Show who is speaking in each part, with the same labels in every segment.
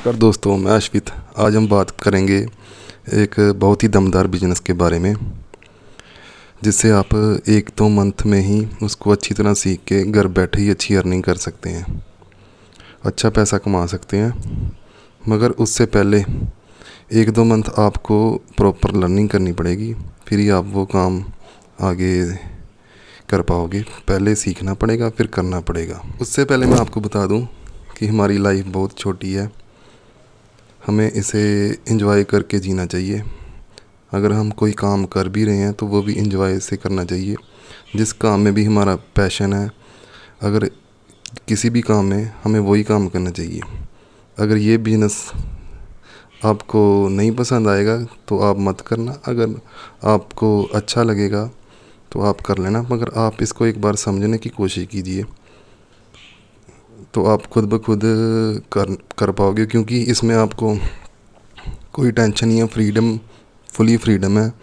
Speaker 1: नमस्कार दोस्तों, मैं अश्वित। आज हम बात करेंगे एक बहुत ही दमदार बिजनेस के बारे में, जिससे आप 1-2 मंथ में ही उसको अच्छी तरह सीख के घर बैठे ही अच्छी अर्निंग कर सकते हैं, अच्छा पैसा कमा सकते हैं। मगर उससे पहले 1-2 मंथ आपको प्रॉपर लर्निंग करनी पड़ेगी, फिर ही आप वो काम आगे कर पाओगे। पहले सीखना पड़ेगा, फिर करना पड़ेगा। उससे पहले मैं आपको बता दूं कि हमारी लाइफ बहुत छोटी है, हमें इसे एंजॉय करके जीना चाहिए। अगर हम कोई काम कर भी रहे हैं तो वो भी एंजॉय से करना चाहिए। जिस काम में भी हमारा पैशन है, अगर किसी भी काम में हमें वही काम करना चाहिए। अगर ये बिज़नेस आपको नहीं पसंद आएगा तो आप मत करना, अगर आपको अच्छा लगेगा तो आप कर लेना। मगर आप इसको एक बार समझने की कोशिश कीजिए तो आप खुद ब खुद कर पाओगे, क्योंकि इसमें आपको कोई टेंशन नहीं है, फुली फ्रीडम है।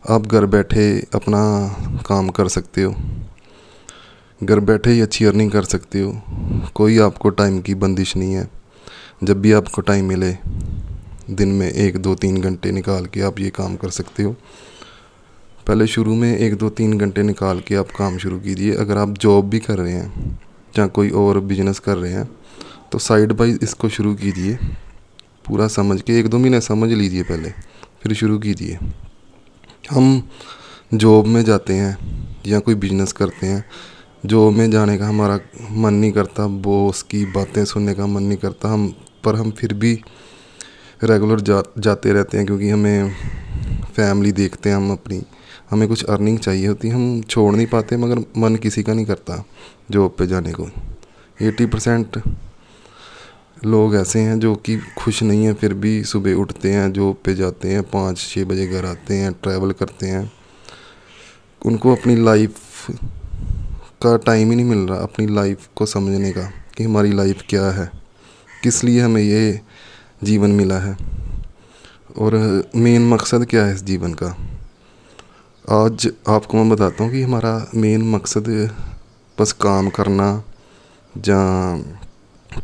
Speaker 1: आप घर बैठे अपना काम कर सकते हो, घर बैठे ही अच्छी अर्निंग कर सकते हो। कोई आपको टाइम की बंदिश नहीं है। जब भी आपको टाइम मिले, दिन में 1-2-3 घंटे निकाल के आप ये काम कर सकते हो। पहले शुरू में 1-2-3 घंटे निकाल के आप काम शुरू कीजिए। अगर आप जॉब भी कर रहे हैं या कोई और बिजनेस कर रहे हैं तो साइड बाय इसको शुरू कीजिए। पूरा समझ के 1-2 महीने समझ लीजिए पहले, फिर शुरू कीजिए। हम जॉब में जाते हैं या कोई बिजनेस करते हैं, जॉब में जाने का हमारा मन नहीं करता, बॉस की बातें सुनने का मन नहीं करता, हम फिर भी रेगुलर जाते रहते हैं, क्योंकि हमें फैमिली देखते हैं, हमें कुछ अर्निंग चाहिए होती है। हम छोड़ नहीं पाते, मगर मन किसी का नहीं करता जॉब पे जाने को। 80% लोग ऐसे हैं जो कि खुश नहीं हैं, फिर भी सुबह उठते हैं, जॉब पे जाते हैं, 5-6 बजे घर आते हैं, ट्रैवल करते हैं। उनको अपनी लाइफ का टाइम ही नहीं मिल रहा, अपनी लाइफ को समझने का कि हमारी लाइफ क्या है, किस लिए हमें ये जीवन मिला है और मेन मकसद क्या है इस जीवन का। आज आपको मैं बताता हूँ कि हमारा मेन मकसद बस काम करना या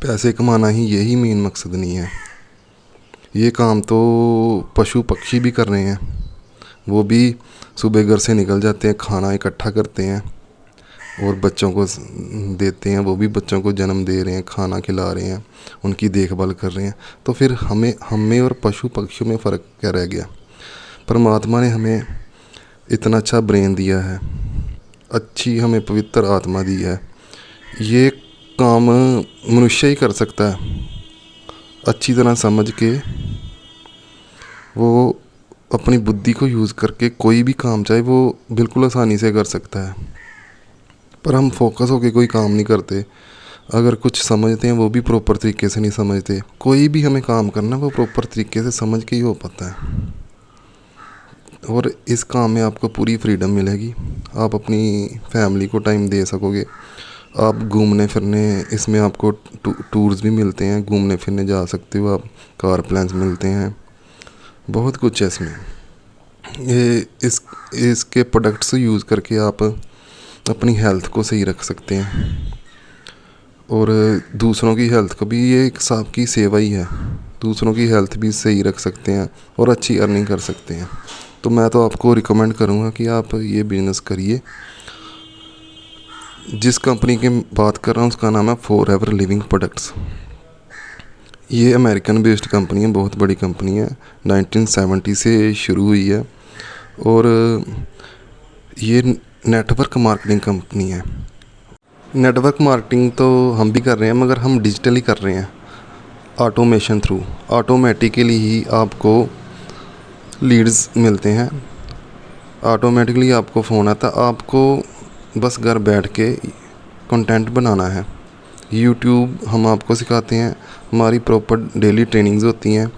Speaker 1: पैसे कमाना ही, यही मेन मकसद नहीं है। ये काम तो पशु पक्षी भी कर रहे हैं। वो भी सुबह घर से निकल जाते हैं, खाना इकट्ठा करते हैं और बच्चों को देते हैं। वो भी बच्चों को जन्म दे रहे हैं, खाना खिला रहे हैं, उनकी देखभाल कर रहे हैं। तो फिर हमें और पशु पक्षियों में फ़र्क क्या रह गया। परमात्मा ने हमें इतना अच्छा ब्रेन दिया है, अच्छी हमें पवित्र आत्मा दी है। ये काम मनुष्य ही कर सकता है। अच्छी तरह समझ के वो अपनी बुद्धि को यूज़ करके कोई भी काम चाहे वो बिल्कुल आसानी से कर सकता है। पर हम फोकस होके कोई काम नहीं करते। अगर कुछ समझते हैं वो भी प्रॉपर तरीके से नहीं समझते। कोई भी हमें काम करना वो प्रॉपर तरीके से समझ के ही हो पाता है। और इस काम में आपको पूरी फ्रीडम मिलेगी। आप अपनी फैमिली को टाइम दे सकोगे। आप घूमने फिरने, इसमें आपको टूर्स भी मिलते हैं, घूमने फिरने जा सकते हो आप, कार प्लान्स मिलते हैं, बहुत कुछ है इसमें। इसके प्रोडक्ट्स यूज़ करके आप अपनी हेल्थ को सही रख सकते हैं और दूसरों की हेल्थ को भी, ये एक सांप की सेवा ही है। दूसरों की हेल्थ भी सही रख सकते हैं और अच्छी अर्निंग कर सकते हैं। तो मैं तो आपको रिकमेंड करूँगा कि आप ये बिज़नेस करिए। जिस कंपनी की बात कर रहा हूँ उसका नाम है फॉरएवर लिविंग प्रोडक्ट्स। ये अमेरिकन बेस्ड कंपनी है, बहुत बड़ी कंपनी है, 1970 से शुरू हुई है और ये नेटवर्क मार्केटिंग कंपनी है। नेटवर्क मार्केटिंग तो हम भी कर रहे हैं, मगर हम डिजिटली कर रहे हैं, ऑटोमेशन थ्रू। ऑटोमेटिकली ही आपको लीड्स मिलते हैं, ऑटोमेटिकली आपको फ़ोन आता है। आपको बस घर बैठ के कंटेंट बनाना है। यूट्यूब हम आपको सिखाते हैं, हमारी प्रॉपर डेली ट्रेनिंग्स होती हैं।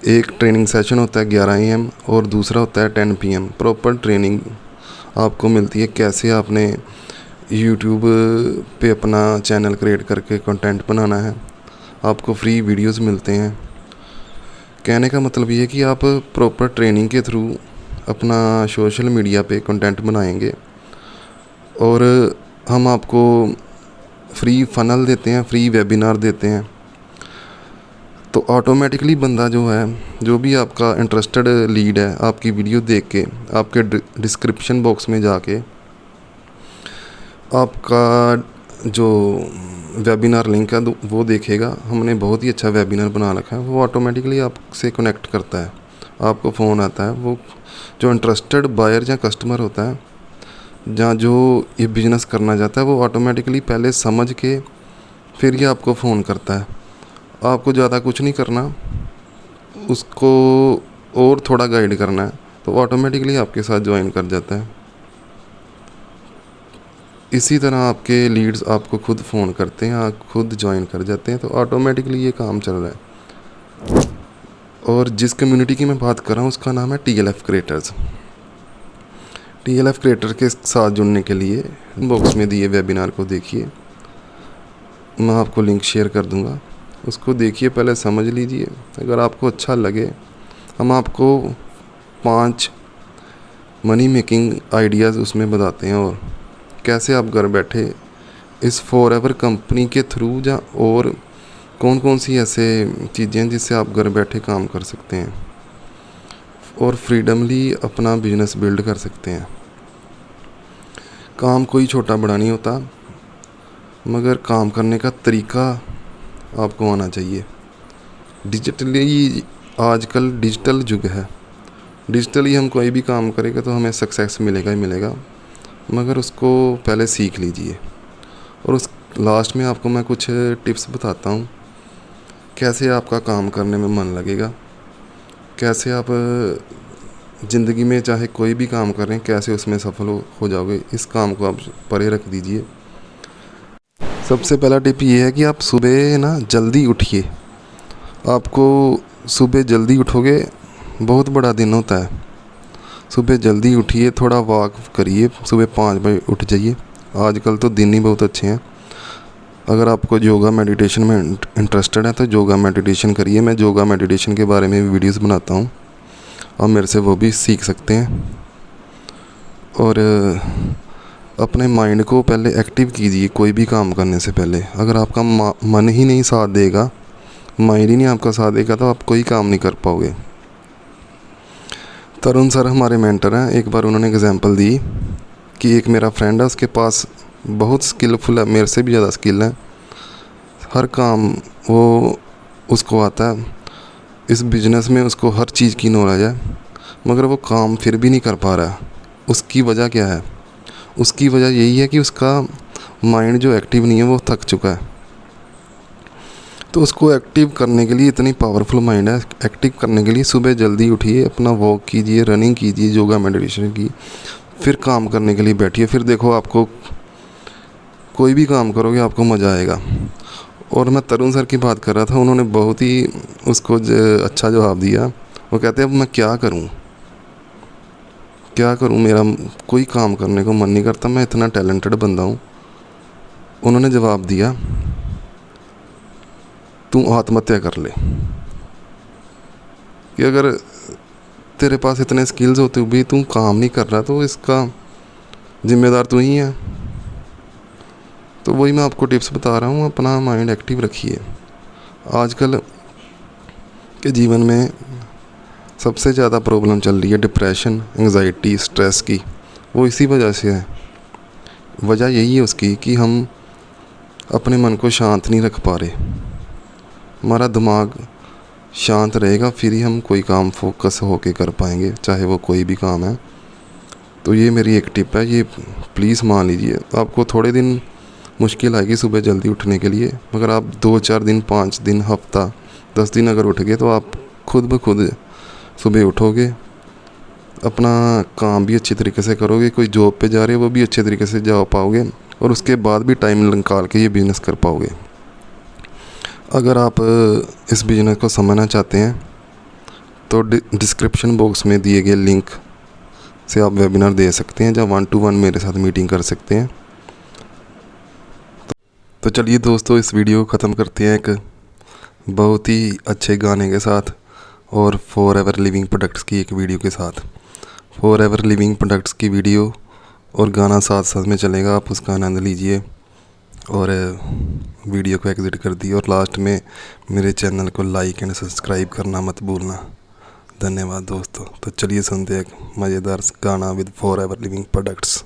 Speaker 1: एक ट्रेनिंग सेशन होता है 11 AM और दूसरा होता है 10 PM। प्रॉपर ट्रेनिंग आपको मिलती है, कैसे आपने यूट्यूब पे अपना चैनल क्रिएट करके कंटेंट बनाना है। आपको फ्री वीडियोस मिलते हैं। कहने का मतलब ये है कि आप प्रॉपर ट्रेनिंग के थ्रू अपना सोशल मीडिया पे कंटेंट बनाएंगे और हम आपको फ्री फनल देते हैं, फ्री वेबिनार देते हैं। तो ऑटोमेटिकली बंदा जो है, जो भी आपका इंटरेस्टेड लीड है, आपकी वीडियो देख के आपके डिस्क्रिप्शन बॉक्स में जाके आपका जो वेबिनार लिंक है वो देखेगा। हमने बहुत ही अच्छा वेबिनार बना रखा है, वो ऑटोमेटिकली आपसे कनेक्ट करता है, आपको फ़ोन आता है। वो जो इंटरेस्टेड बायर या कस्टमर होता है, जहाँ जो ये बिज़नेस करना चाहता है, वो ऑटोमेटिकली पहले समझ के फिर ये आपको फ़ोन करता है। आपको ज़्यादा कुछ नहीं करना, उसको और थोड़ा गाइड करना है, तो ऑटोमेटिकली आपके साथ ज्वाइन कर जाता है। इसी तरह आपके लीड्स आपको खुद फ़ोन करते हैं, आप खुद ज्वाइन कर जाते हैं, तो ऑटोमेटिकली ये काम चल रहा है। और जिस कम्युनिटी की मैं बात कर रहा हूँ उसका नाम है TLF क्रिएटर्स। TLF क्रिएटर के साथ जुड़ने के लिए बॉक्स में दिए वेबिनार को देखिए, मैं आपको लिंक शेयर कर दूँगा, उसको देखिए, पहले समझ लीजिए। अगर आपको अच्छा लगे, हम आपको 5 मनी मेकिंग आइडियाज़ उसमें बताते हैं, और कैसे आप घर बैठे इस फॉरएवर कंपनी के थ्रू या और कौन कौन सी ऐसे चीज़ें हैं जिससे आप घर बैठे काम कर सकते हैं और फ्रीडमली अपना बिजनेस बिल्ड कर सकते हैं। काम कोई छोटा बड़ा नहीं होता, मगर काम करने का तरीका आपको आना चाहिए। डिजिटली आजकल डिजिटल युग है, डिजिटली हम कोई भी काम करेंगे तो हमें सक्सेस मिलेगा ही मिलेगा, मगर उसको पहले सीख लीजिए। और उस लास्ट में आपको मैं कुछ टिप्स बताता हूँ कैसे आपका काम करने में मन लगेगा, कैसे आप ज़िंदगी में चाहे कोई भी काम करें कैसे उसमें सफल हो जाओगे। इस काम को आप परे रख दीजिए। सबसे पहला टिप ये है कि आप सुबह ना जल्दी उठिए। आपको सुबह जल्दी उठोगे, बहुत बड़ा दिन होता है। सुबह जल्दी उठिए, थोड़ा वॉक करिए, सुबह 5 बजे उठ जाइए। आजकल तो दिन ही बहुत अच्छे हैं। अगर आपको योगा मेडिटेशन में इंटरेस्टेड है तो योगा मेडिटेशन करिए। मैं योगा मेडिटेशन के बारे में वीडियोस बनाता हूँ, आप मेरे से वो भी सीख सकते हैं। और अपने माइंड को पहले एक्टिव कीजिए कोई भी काम करने से पहले। अगर आपका मन ही नहीं साथ देगा, माइंड ही नहीं आपका साथ देगा, तो आप कोई काम नहीं कर पाओगे। तरुण सर हमारे मेंटर हैं। एक बार उन्होंने एग्जांपल दी कि एक मेरा फ्रेंड है, उसके पास बहुत स्किलफुल है, मेरे से भी ज़्यादा स्किल है, हर काम वो उसको आता है, इस बिज़नेस में उसको हर चीज़ की नॉलेज है, मगर वो काम फिर भी नहीं कर पा रहा है। उसकी वजह क्या है? उसकी वजह यही है कि उसका माइंड जो एक्टिव नहीं है, वो थक चुका है। तो उसको एक्टिव करने के लिए, इतनी पावरफुल माइंड है, एक्टिव करने के लिए सुबह जल्दी उठिए, अपना वॉक कीजिए, रनिंग कीजिए, योगा मेडिटेशन की, फिर काम करने के लिए बैठिए। फिर देखो आपको कोई भी काम करोगे आपको मज़ा आएगा। और मैं तरुण सर की बात कर रहा था, उन्होंने बहुत ही उसको अच्छा जवाब दिया। वो कहते हैं अब मैं क्या करूं, मेरा कोई काम करने को मन नहीं करता, मैं इतना टैलेंटेड बंदा हूं। उन्होंने जवाब दिया, तू आत्महत्या कर ले। कि अगर तेरे पास इतने स्किल्स होते हुए भी तू काम नहीं कर रहा, तो इसका जिम्मेदार तू ही है। तो वही मैं आपको टिप्स बता रहा हूँ, अपना माइंड एक्टिव रखिए। आजकल के जीवन में सबसे ज़्यादा प्रॉब्लम चल रही है डिप्रेशन, एंग्जाइटी, स्ट्रेस की। वो इसी वजह से है। वजह यही है उसकी कि हम अपने मन को शांत नहीं रख पा रहे। हमारा दिमाग शांत रहेगा फिर ही हम कोई काम फोकस होके कर पाएंगे, चाहे वो कोई भी काम है। तो ये मेरी एक टिप है, ये प्लीज़ मान लीजिए। आपको थोड़े दिन मुश्किल आएगी सुबह जल्दी उठने के लिए, मगर आप 2-4 दिन, 5 दिन, हफ्ता, 10 दिन अगर उठ गए तो आप खुद ब खुद सुबह उठोगे, अपना काम भी अच्छी तरीके से करोगे। कोई जॉब पे जा रहे हो वो भी अच्छे तरीके से जा पाओगे, और उसके बाद भी टाइम निकाल के ये बिज़नेस कर पाओगे। अगर आप इस बिज़नेस को समझना चाहते हैं तो डिस्क्रिप्शन बॉक्स में दिए गए लिंक से आप वेबिनार दे सकते हैं, जहाँ 1-to-1 मेरे साथ मीटिंग कर सकते हैं। तो चलिए दोस्तों, इस वीडियो को ख़त्म करते हैं एक बहुत ही अच्छे गाने के साथ और फॉरएवर लिविंग प्रोडक्ट्स की एक वीडियो के साथ। फॉरएवर लिविंग प्रोडक्ट्स की वीडियो और गाना साथ साथ में चलेगा, आप उसका आनंद लीजिए। और वीडियो को एग्ज़िट कर दिया, और लास्ट में मेरे चैनल को लाइक एंड सब्सक्राइब करना मत भूलना। धन्यवाद दोस्तों। तो चलिए सुनते हैं एक मज़ेदार गाना with for ever living products.